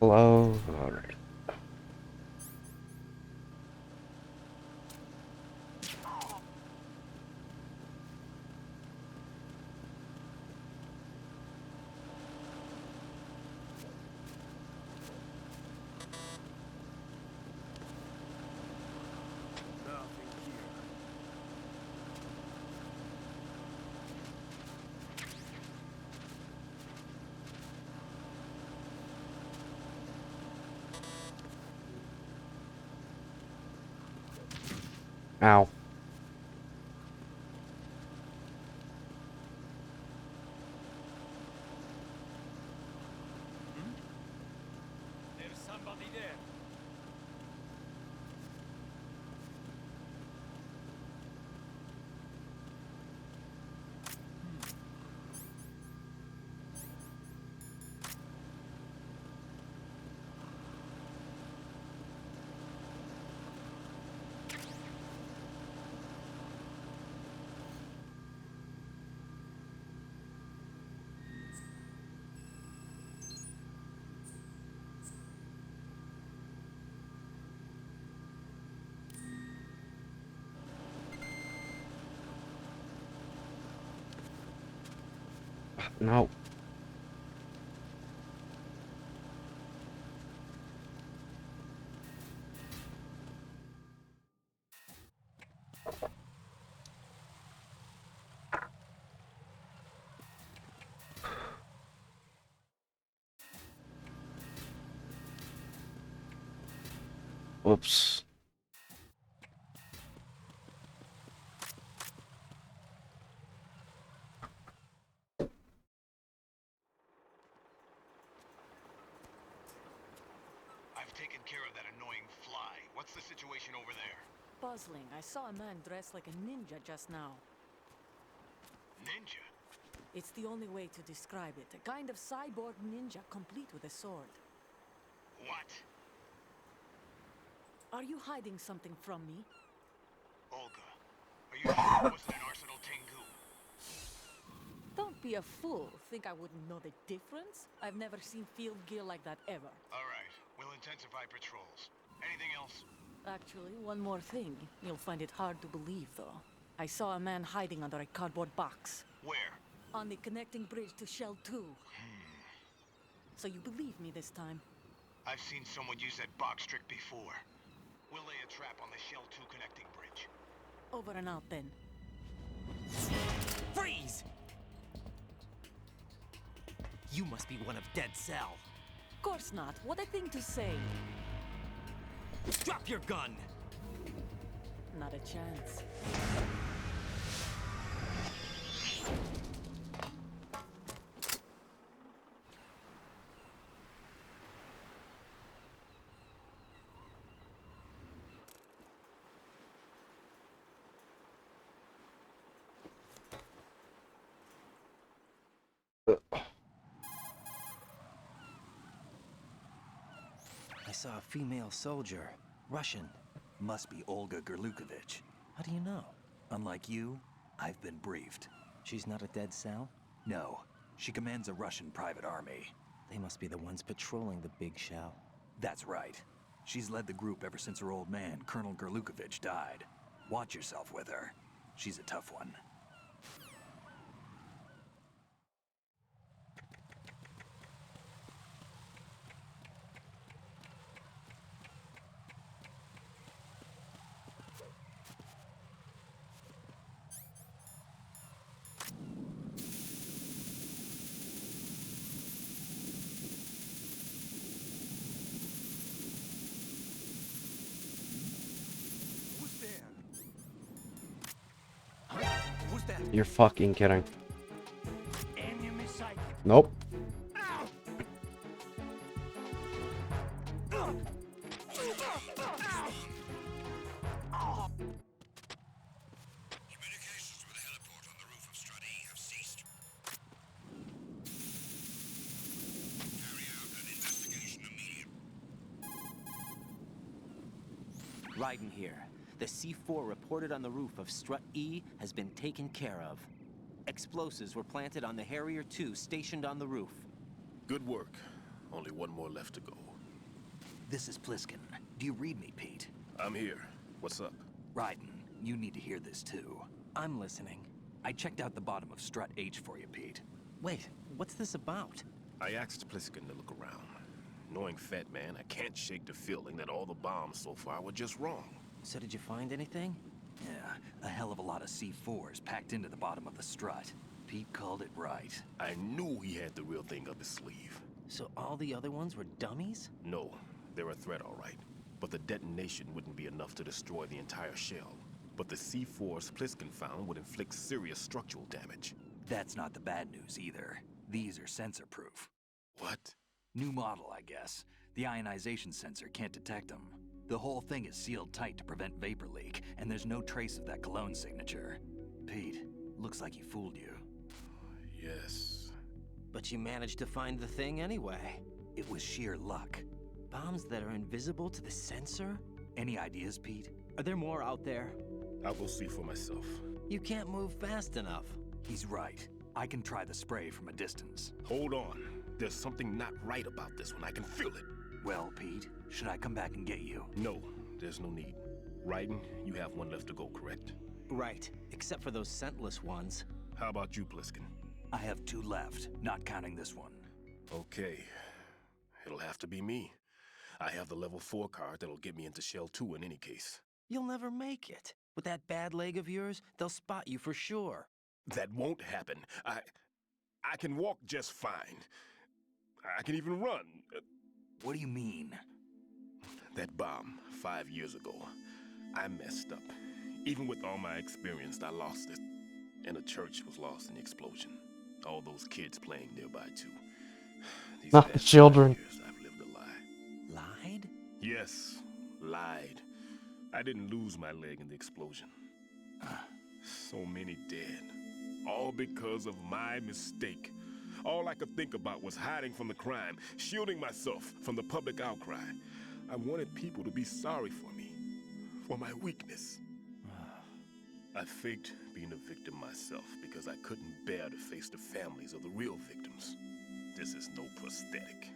Hello. All right. Nothing here. Ow. There's somebody there. No. Whoops. I've taken care of that annoying fly. What's the situation over there? Puzzling. I saw a man dressed like a ninja just now. Ninja? It's the only way to describe it. A kind of cyborg ninja complete with a sword. What? Are you hiding something from me? Olga, are you sure it wasn't an Arsenal Tengu? Don't be a fool. Think I wouldn't know the difference? I've never seen field gear like that ever. All right, we'll intensify patrols. Anything else? Actually, one more thing. You'll find it hard to believe, though. I saw a man hiding under a cardboard box. Where? On the connecting bridge to Shell 2. So you believe me this time? I've seen someone use that box trick before. We'll lay a trap on the Shell 2 connecting bridge. Over and out, then. Freeze! You must be one of Dead Cell. Of course not. What a thing to say. Drop your gun! Not a chance. I saw a female soldier. Russian. Must be Olga Gerlukovich. How do you know? Unlike you, I've been briefed. She's not a Dead Cell? No. She commands a Russian private army. They must be the ones patrolling the big shell. That's right. She's led the group ever since her old man, Colonel Gerlukovich, died. Watch yourself with her. She's a tough one. Who's there? Who's that? You're fucking kidding. Enemy sight. Nope. Communications with the heliport on the roof of Strut E have ceased. Carry out an investigation immediately. Raiden here. The C4 reported on the roof of Strut E has been taken care of. Explosives were planted on the Harrier 2 stationed on the roof. Good work. Only one more left to go. This is Pliskin. Do you read me, Pete? I'm here. What's up? Raiden, you need to hear this too. I'm listening. I checked out the bottom of Strut H for you, Pete. Wait, what's this about? I asked Pliskin to look around. Knowing Fat Man, I can't shake the feeling that all the bombs so far were just wrong. So did you find anything? Yeah, a hell of a lot of C4s packed into the bottom of the strut. Pete called it right. I knew he had the real thing up his sleeve. So all the other ones were dummies? No, they're a threat, all right. But the detonation wouldn't be enough to destroy the entire shell. But the C4s Pliskin found would inflict serious structural damage. That's not the bad news either. These are sensor-proof. What? New model, I guess. The ionization sensor can't detect them. The whole thing is sealed tight to prevent vapor leak, and there's no trace of that cologne signature. Pete, looks like he fooled you. Yes. But you managed to find the thing anyway. It was sheer luck. Bombs that are invisible to the sensor? Any ideas, Pete? Are there more out there? I'll go see for myself. You can't move fast enough. He's right. I can try the spray from a distance. Hold on. There's something not right about this one. I can feel it. Well, Pete, should I come back and get you? No, there's no need. Raiden, you have one left to go, correct? Right, except for those scentless ones. How about you, Pliskin? I have 2 left, not counting this one. Okay. It'll have to be me. I have the level 4 card that'll get me into Shell 2 in any case. You'll never make it. With that bad leg of yours, they'll spot you for sure. That won't happen. I can walk just fine. I can even run. What do you mean? That bomb 5 years ago, I messed up. Even with all my experience, I lost it. And the church was lost in the explosion. All those kids playing nearby too. These Not the past 5 children. years, I've lived a lie. Lied? Yes, lied. I didn't lose my leg in the explosion. So many dead. All because of my mistake. All I could think about was hiding from the crime, shielding myself from the public outcry. I wanted people to be sorry for me, for my weakness. I faked being a victim myself because I couldn't bear to face the families of the real victims. This is no prosthetic.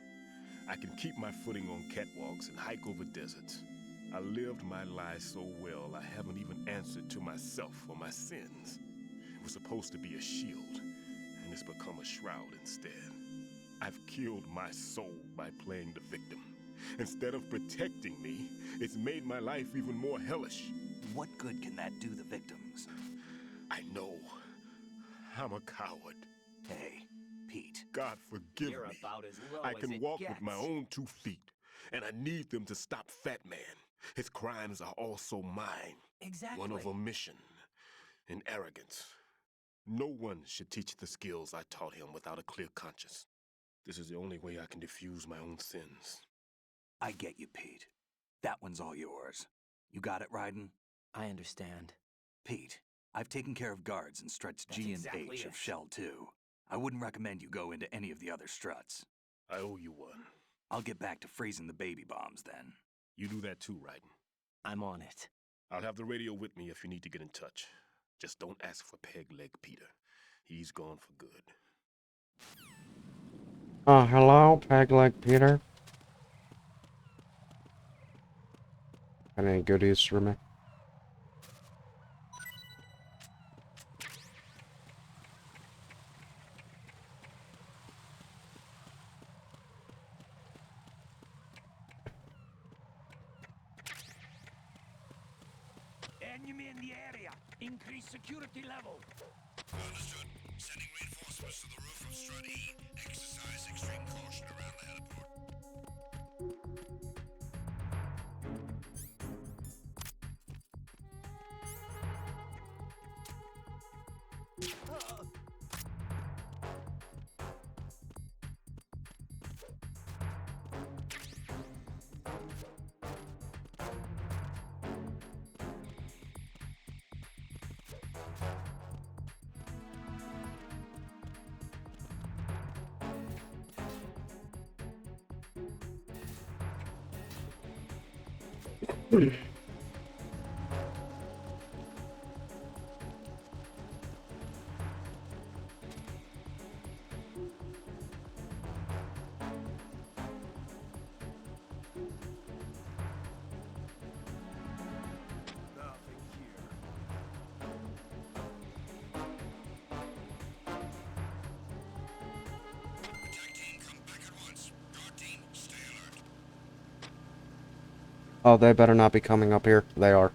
I can keep my footing on catwalks and hike over deserts. I lived my life so well, I haven't even answered to myself for my sins. It was supposed to be a shield, and it's become a shroud instead. I've killed my soul by playing the victim. Instead of protecting me, it's made my life even more hellish. What good can that do the victims? I know. I'm a coward. Hey, Pete. God forgive You're me. about as low I as can it walk with my gets. own 2 feet, and I need them to stop Fat Man. His crimes are also mine. Exactly. One of omission and arrogance. No one should teach the skills I taught him without a clear conscience. This is the only way I can diffuse my own sins. I get you, Pete. That one's all yours. You got it, Raiden? I understand. Pete, I've taken care of guards in struts That's G and exactly H it. of Shell 2. I wouldn't recommend you go into any of the other struts. I owe you one. I'll get back to freezing the baby bombs then. You do that too, Raiden. I'm on it. I'll have the radio with me if you need to get in touch. Just don't ask for Peg Leg Peter. He's gone for good. Hello, Peg Leg Peter. Got any goodies for me? Enemy in the area. Increase security level. Understood. Sending reinforcements to the roof of Strut E. Exercise extreme caution around the heliport. Oh, they better not be coming up here. They are.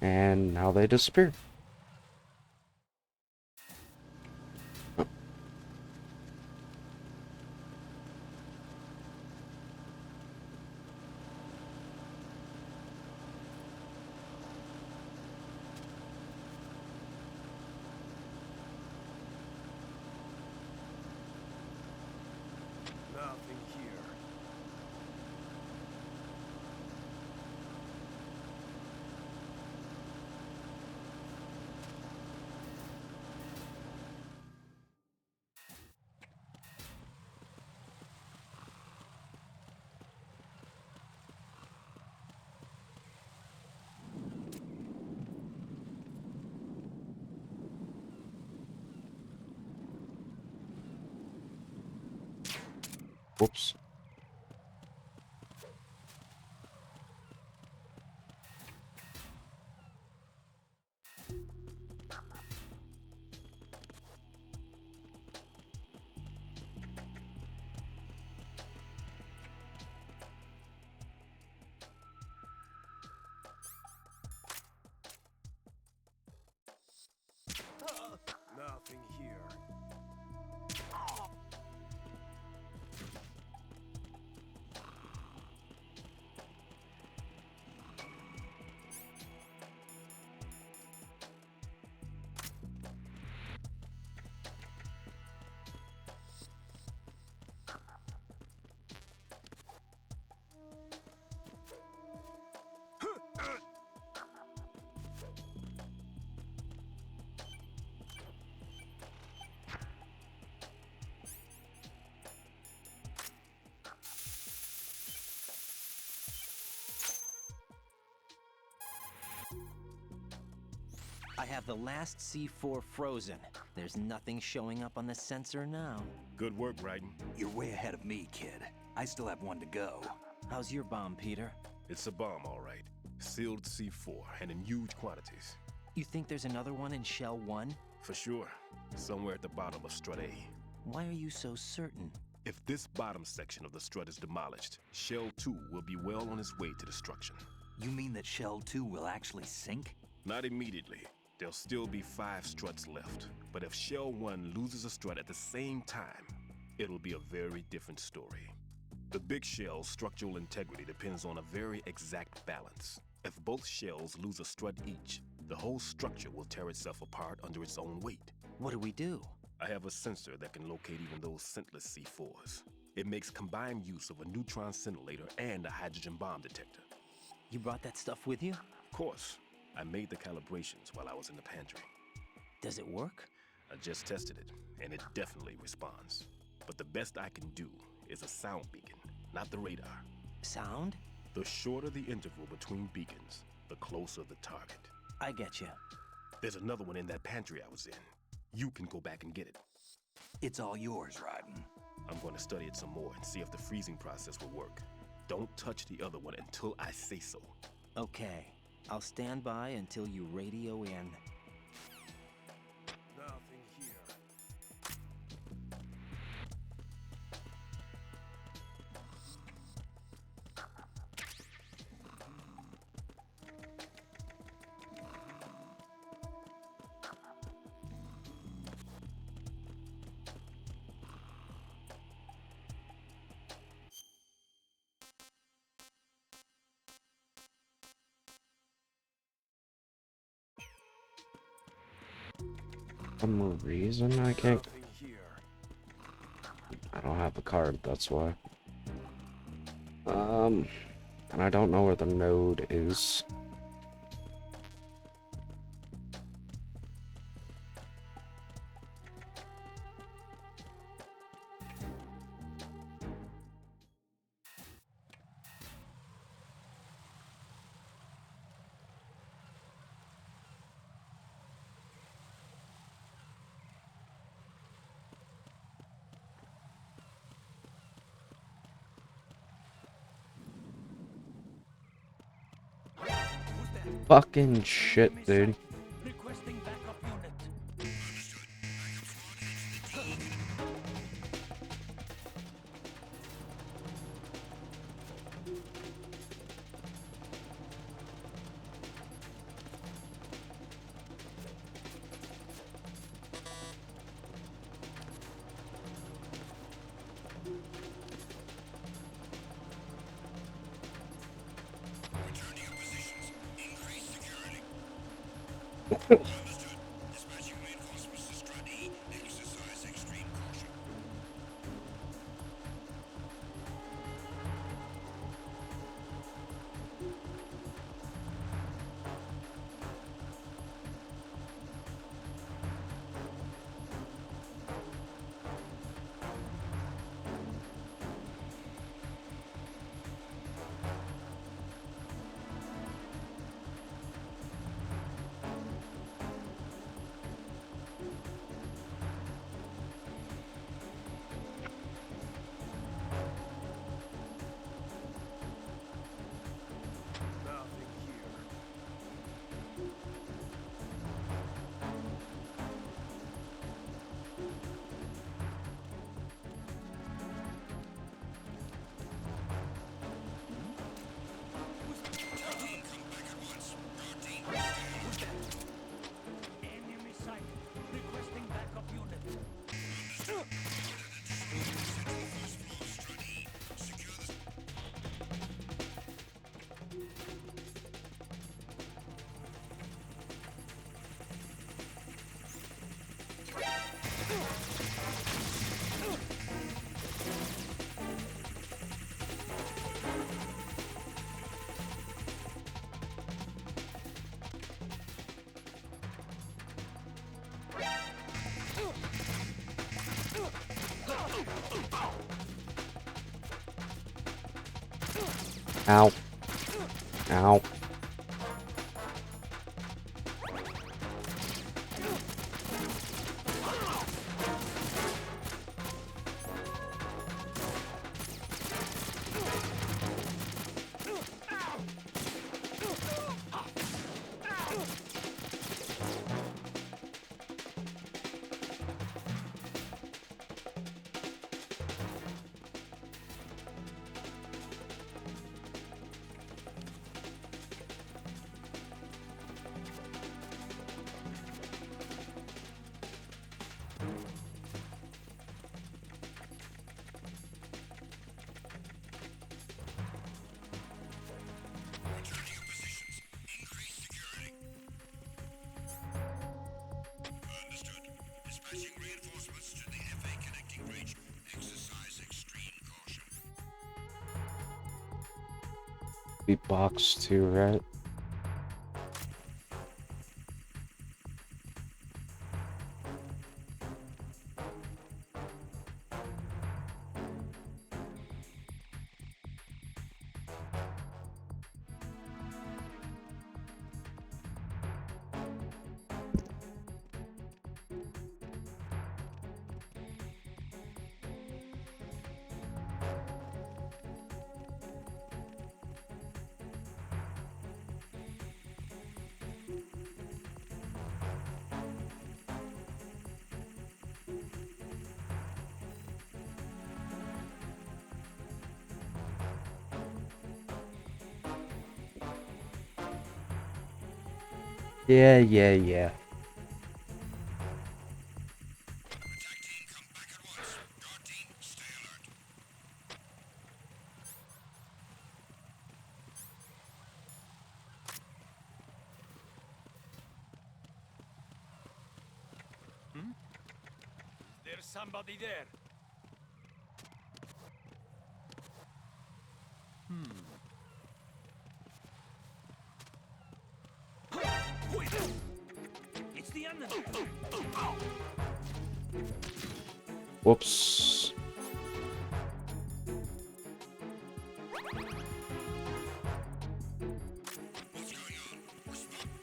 And now they disappear. Nothing here. Whoops. Nothing here. I have the last C4 frozen. There's nothing showing up on the sensor now. Good work, Raiden. You're way ahead of me, kid. I still have one to go. How's your bomb, Peter? It's a bomb, all right. Sealed C4, and in huge quantities. You think there's another one in Shell 1? For sure. Somewhere at the bottom of Strut A. Why are you so certain? If this bottom section of the strut is demolished, Shell 2 will be well on its way to destruction. You mean that Shell 2 will actually sink? Not immediately. There'll still be 5 struts left. But if Shell 1 loses a strut at the same time, it'll be a very different story. The big shell's structural integrity depends on a very exact balance. If both shells lose a strut each, the whole structure will tear itself apart under its own weight. What do we do? I have a sensor that can locate even those scentless C4s. It makes combined use of a neutron scintillator and a hydrogen bomb detector. You brought that stuff with you? Of course, I made the calibrations while I was in the pantry. Does it work? I just tested it, and it definitely responds. But the best I can do is a sound beacon, not the radar. Sound? The shorter the interval between beacons, the closer the target. I get you. There's another one in that pantry I was in. You can go back and get it. It's all yours, Raiden. I'm going to study it some more and see if the freezing process will work. Don't touch the other one until I say so. Okay. I'll stand by until you radio in. Nothing here. Some reason I can't. Nothing here. I don't have the card, that's why. And I don't know where the node is. Fucking shit, dude. Requesting backup unit. Dispatching reinforcements to Strut E. Exercise extreme caution. Enemy sighted. Requesting backup unit. Ow. Ow. Returning your positions. Increase security. Understood. Dispatching reinforcements to the FA connecting bridge. Exercise extreme caution. Beatbox too, right? Yeah, yeah, yeah. Attack team, come back at once. Guard team, stay alert. There's somebody there. It's the enemy. Whoops.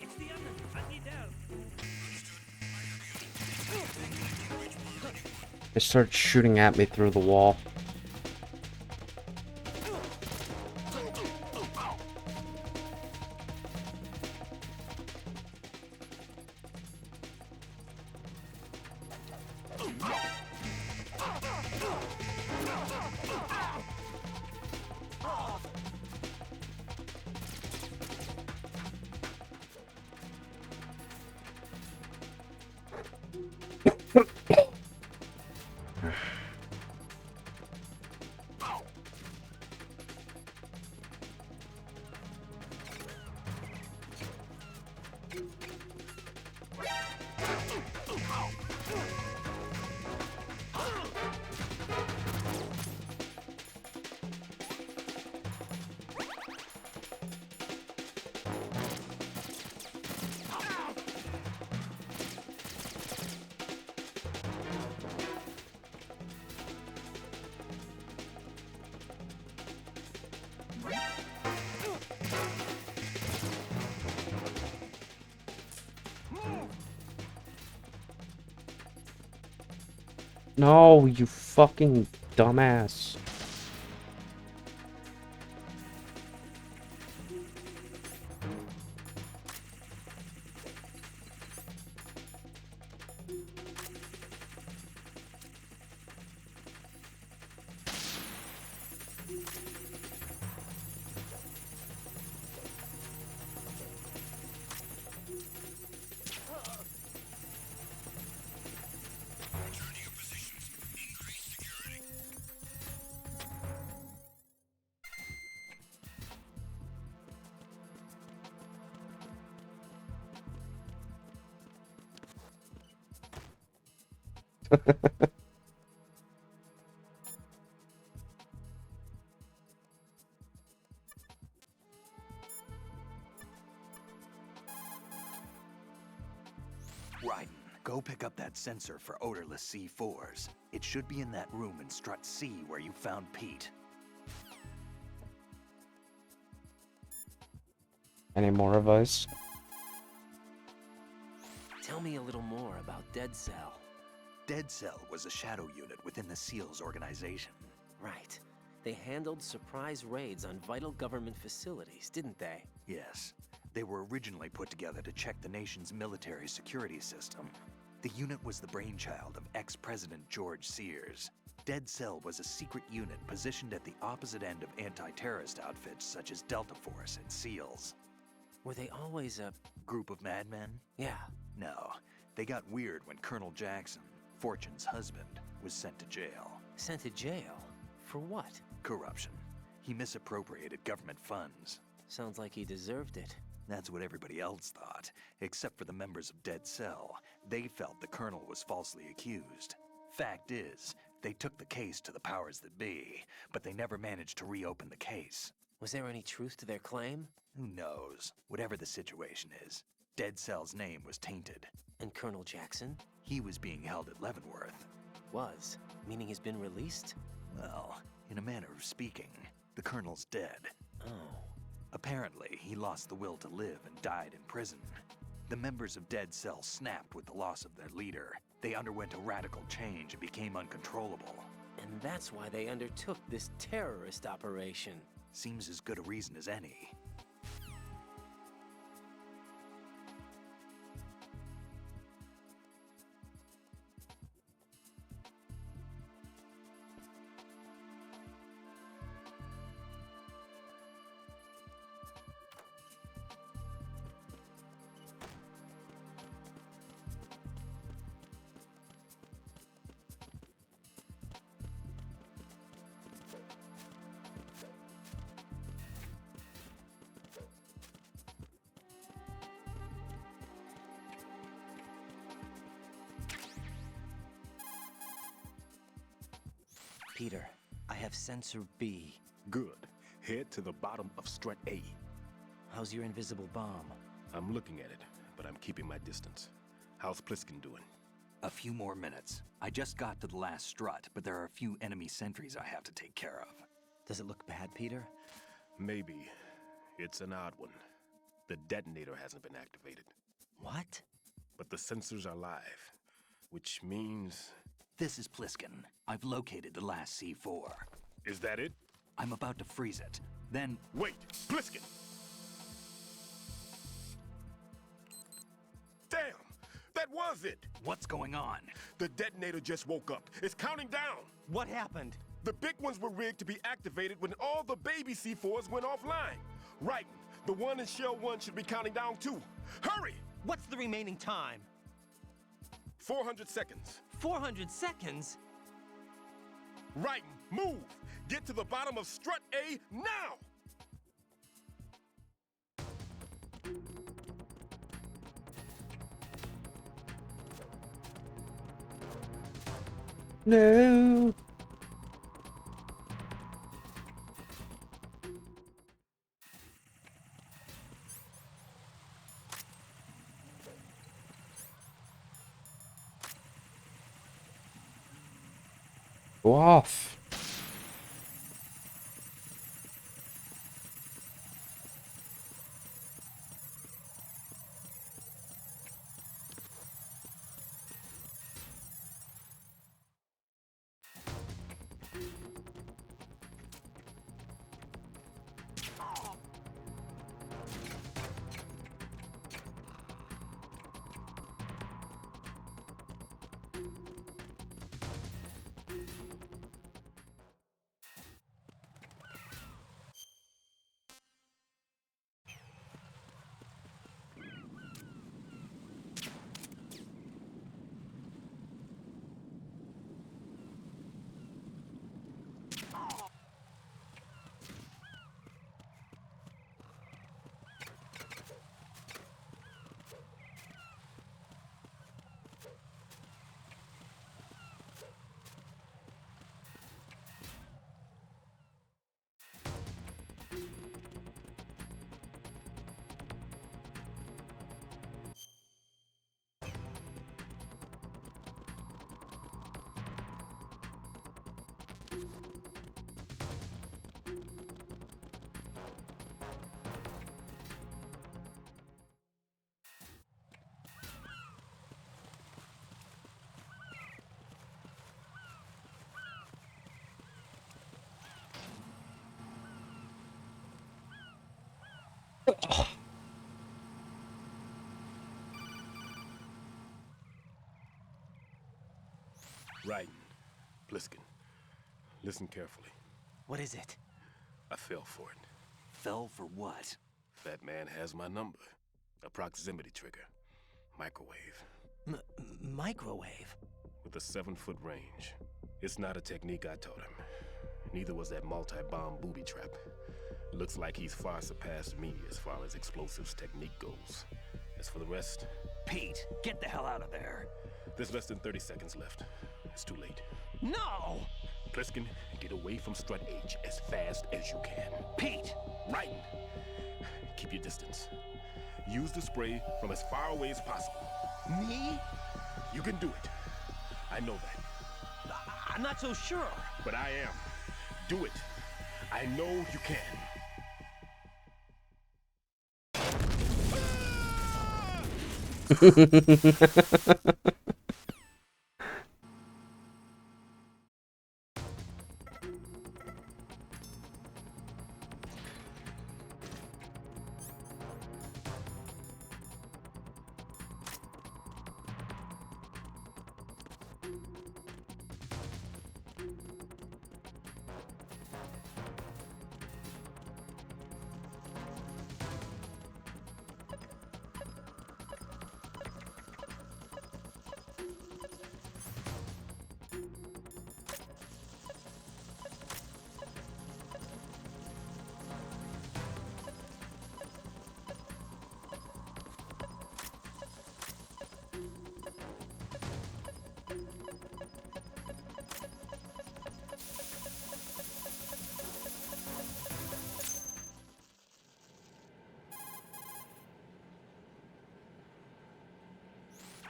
It's the enemy. I need help. They started shooting at me through the wall. No, you fucking dumbass. Turning your positions. Increase security. Raiden, go pick up that sensor for odorless C4s. It should be in that room in Strut C where you found Pete. Any more advice? Tell me a little more about Dead Cell. Dead Cell was a shadow unit within the SEALs organization. Right. They handled surprise raids on vital government facilities, didn't they? Yes. They were originally put together to check the nation's military security system. The unit was the brainchild of ex-President George Sears. Dead Cell was a secret unit positioned at the opposite end of anti-terrorist outfits such as Delta Force and SEALs. Were they always a... Group of madmen? Yeah. No. They got weird when Colonel Jackson, Fortune's husband, was sent to jail. Sent to jail? For what? Corruption. He misappropriated government funds. Sounds like he deserved it. That's what everybody else thought, except for the members of Dead Cell. They felt the Colonel was falsely accused. Fact is, they took the case to the powers that be, but they never managed to reopen the case. Was there any truth to their claim? Who knows? Whatever the situation is, Dead Cell's name was tainted. And Colonel Jackson? He was being held at Leavenworth. Was? Meaning he's been released? Well, in a manner of speaking, the Colonel's dead. Oh. Apparently, he lost the will to live and died in prison. The members of Dead Cell snapped with the loss of their leader. They underwent a radical change and became uncontrollable. And that's why they undertook this terrorist operation. Seems as good a reason as any. Peter, I have sensor B. Good. Head to the bottom of Strut A. How's your invisible bomb? I'm looking at it, but I'm keeping my distance. How's Pliskin doing? A few more minutes. I just got to the last strut, but there are a few enemy sentries I have to take care of. Does it look bad, Peter? Maybe. It's an odd one. The detonator hasn't been activated, What? but the sensors are live, which means... This is Pliskin. I've located the last C4. Is that it? I'm about to freeze it. Then... Wait! Pliskin! Damn! That was it! What's going on? The detonator just woke up. It's counting down! What happened? The big ones were rigged to be activated when all the baby C4s went offline. Right. The one in Shell 1 should be counting down too. Hurry! What's the remaining time? 400 seconds. 400 seconds? Right. Move! Get to the bottom of Strut A now! No. Go off. Raiden, Pliskin, listen carefully. What is it? I fell for it. Fell for what? Fat man has my number. A proximity trigger. Microwave. Microwave? With a 7-foot range. It's not a technique I taught him. Neither was that multi-bomb booby trap. Looks like he's far surpassed me as far as explosives technique goes. As for the rest, Pete, get the hell out of there. there's less than 30 seconds left. It's too late. No! Pliskin, get away from Strut H as fast as you can. Pete! Raiden, keep your distance. Use the spray from as far away as possible. Me? You can do it. I know that. I'm not so sure. But I am. Do it. I know you can.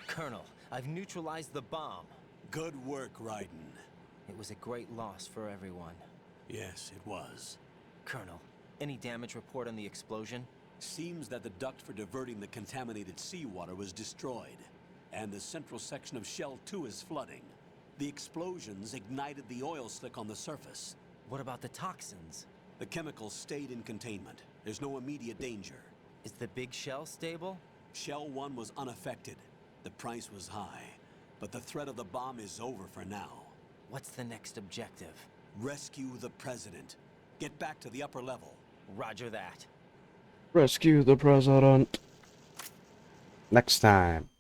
Colonel, I've neutralized the bomb. Good work, Raiden. It was a great loss for everyone. Yes, it was. Colonel, any damage report on the explosion? Seems that the duct for diverting the contaminated seawater was destroyed, and the central section of Shell 2 is flooding. The explosions ignited the oil slick on the surface. What about the toxins? The chemicals stayed in containment. There's no immediate danger. Is the big shell stable? Shell 1 was unaffected. The price was high, but the threat of the bomb is over for now. What's the next objective? Rescue the President. Get back to the upper level. Roger that. Rescue the president. Next time.